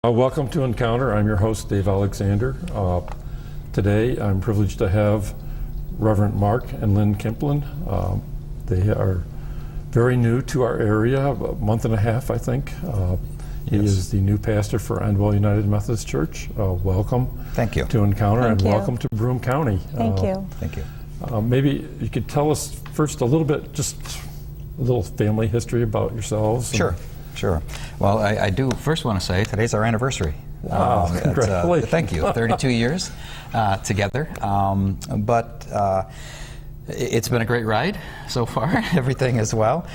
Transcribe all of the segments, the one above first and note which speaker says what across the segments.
Speaker 1: Welcome to Encounter. I'm your host, Dave Alexander. Today, I'm privileged to have Reverend Mark and Lynne Kimpland. They are very new to our area, a month and a half, I think. He is the new pastor for Endwell United Methodist Church. Welcome.
Speaker 2: Thank you.
Speaker 1: To Encounter,
Speaker 3: Thank
Speaker 1: and
Speaker 3: you.
Speaker 1: welcome to Broome County.
Speaker 3: Thank you.
Speaker 2: Thank you.
Speaker 1: Maybe you could tell us first a little bit, just a little family history about yourselves.
Speaker 2: Sure. Well, I do first want to say today's our anniversary.
Speaker 1: Wow, congratulations.
Speaker 2: Thank you. 32 years together. But it's been a great ride so far, everything as well.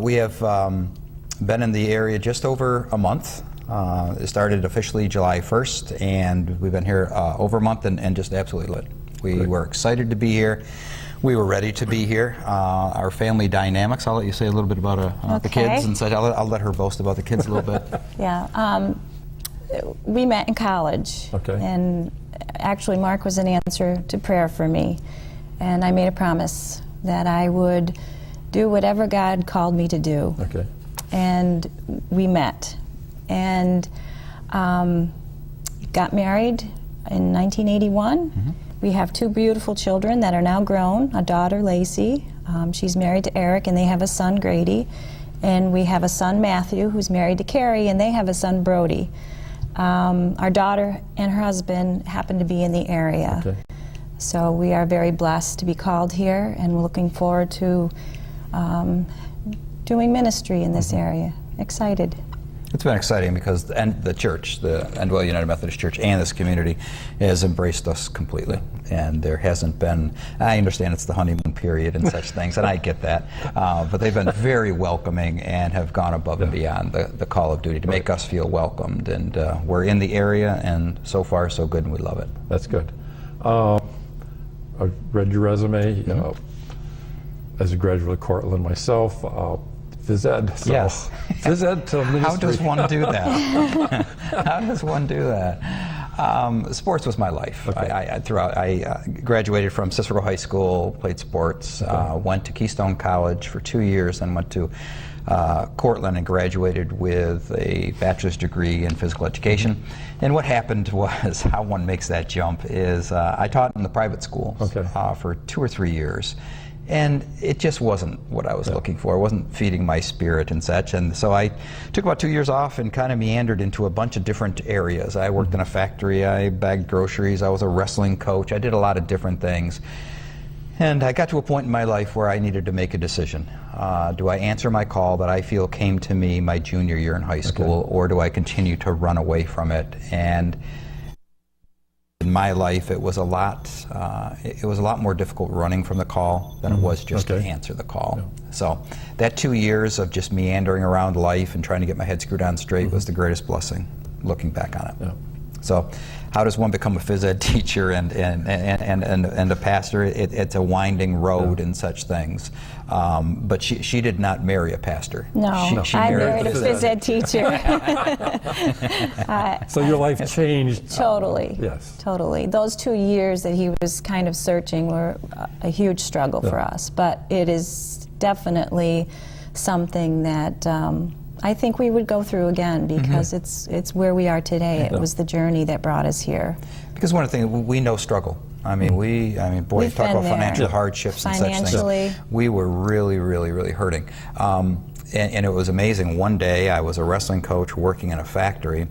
Speaker 2: We have been in the area just over a month. It started officially July 1st, and we've been here over a month and just absolutely lit. We were excited to be here. We were ready to be here. Our family dynamics, I'll let you say a little bit about the kids and such. I'll let her boast about the kids a little bit.
Speaker 3: Yeah, we met in college.
Speaker 1: Okay.
Speaker 3: And actually Mark was an answer to prayer for me. And I made a promise that I would do whatever God called me to do.
Speaker 1: Okay.
Speaker 3: And we met. And got married in 1981. Mm-hmm. We have two beautiful children that are now grown, a daughter, Lacey. She's married to Eric, and they have a son, Grady. And we have a son, Matthew, who's married to Carrie, and they have a son, Brody. Our daughter and her husband happen to be in the area.
Speaker 1: Okay.
Speaker 3: So we are very blessed to be called here, and we're looking forward to doing ministry in this area. Excited.
Speaker 2: It's been exciting because the church, the Endwell United Methodist Church, and this community has embraced us completely. And there hasn't been, I understand it's the honeymoon period and such things, and I get that, but they've been very welcoming and have gone above and beyond the call of duty to make us feel welcomed. And we're in the area, and so far so good, and we love it.
Speaker 1: That's good. I've read your resume. As a graduate of Cortland myself, phys ed. So
Speaker 2: yes.
Speaker 1: Phys ed to ministry.
Speaker 2: How does one do that? How does one do that? Sports was my life.
Speaker 1: Okay.
Speaker 2: I graduated from Cicero High School, played sports, went to Keystone College for 2 years, and went to Cortland and graduated with a bachelor's degree in physical education. And what happened was, how one makes that jump is, I taught in the private schools for 2 or 3 years. And it just wasn't what I was looking for. It wasn't feeding my spirit and such. And so I took about 2 years off and kind of meandered into a bunch of different areas. I worked in a factory, I bagged groceries, I was a wrestling coach, I did a lot of different things. And I got to a point in my life where I needed to make a decision. Do I answer my call that I feel came to me my junior year in high school, or do I continue to run away from it? And in my life, it was a lot more difficult running from the call than it was just to answer the call. Yeah. So that 2 years of just meandering around life and trying to get my head screwed on straight was the greatest blessing, looking back on it. Yeah. So how does one become a phys ed teacher and a pastor? It's a winding road and such things. But she did not marry a pastor.
Speaker 3: No,
Speaker 2: she
Speaker 3: I married a phys ed teacher.
Speaker 1: So your life changed.
Speaker 3: Totally.
Speaker 1: Yes.
Speaker 3: Totally. Those 2 years that he was kind of searching were a huge struggle for us. But it is definitely something that I think we would go through again, because it's where we are today. It was the journey that brought us here. Because
Speaker 2: one of the things, we know struggle. I mean, boy,
Speaker 3: We've
Speaker 2: talk about
Speaker 3: been
Speaker 2: financial
Speaker 3: there.
Speaker 2: hardships and such
Speaker 3: Financially.
Speaker 2: things. We were really, really, really hurting. And it was amazing. One day, I was a wrestling coach working in a factory,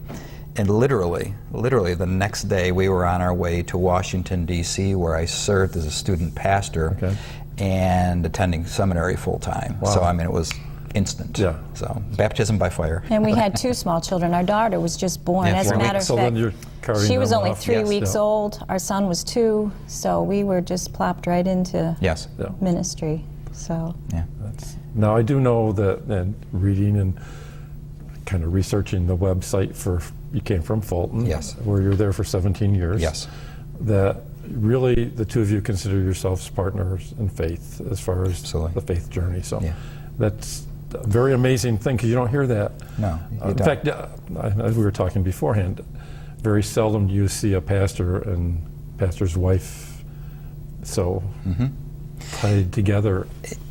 Speaker 2: and literally the next day, we were on our way to Washington, D.C., where I served as a student pastor and attending seminary full-time.
Speaker 1: Wow.
Speaker 2: So, I mean, it was instant. Yeah. So, baptism by fire.
Speaker 3: And we had 2 small children. Our daughter was just born. As a matter of
Speaker 1: so
Speaker 3: fact,
Speaker 1: then you're carrying
Speaker 3: she was
Speaker 1: them
Speaker 3: only
Speaker 1: off.
Speaker 3: 3 weeks old. Our son was 2. So we were just plopped right into ministry. So.
Speaker 2: Yeah.
Speaker 1: Now I do know that, and reading and kind of researching the website you came from Fulton, where you're there for 17 years.
Speaker 2: Yes.
Speaker 1: That really the two of you consider yourselves partners in faith as far as the faith journey. So that's a very amazing thing, because you don't hear that.
Speaker 2: No, you
Speaker 1: in
Speaker 2: don't.
Speaker 1: fact, as we were talking beforehand, very seldom do you see a pastor and pastor's wife tied together.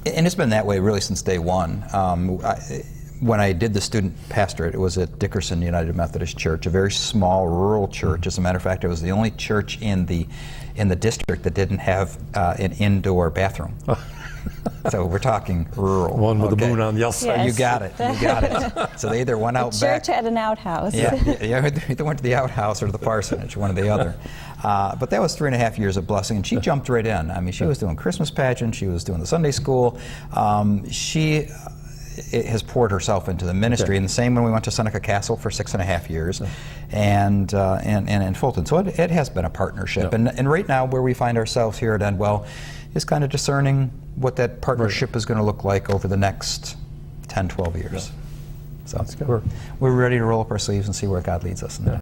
Speaker 2: And it's been that way really since day one. when I did the student pastorate, it was at Dickerson United Methodist Church, a very small rural church. As a matter of fact, it was the only church in the district that didn't have an indoor bathroom. So we're talking rural.
Speaker 1: One with the
Speaker 2: okay.
Speaker 1: moon on the outside.
Speaker 3: Yes.
Speaker 2: You got it. You got it. So they either went out
Speaker 3: The
Speaker 2: back.
Speaker 3: church had an outhouse.
Speaker 2: Yeah, they went to the outhouse or the parsonage, one or the other. But that was 3.5 years of blessing, and she jumped right in. I mean, she was doing Christmas pageant, she was doing the Sunday school. She has poured herself into the ministry, and the same when we went to Seneca Castle for 6.5 years, and in Fulton. So it has been a partnership, and right now where we find ourselves here at Endwell is kind of discerning what that partnership is going to look like over the next 10, 12 years. So
Speaker 1: That's good.
Speaker 2: we're ready to roll up our sleeves and see where God leads us in that.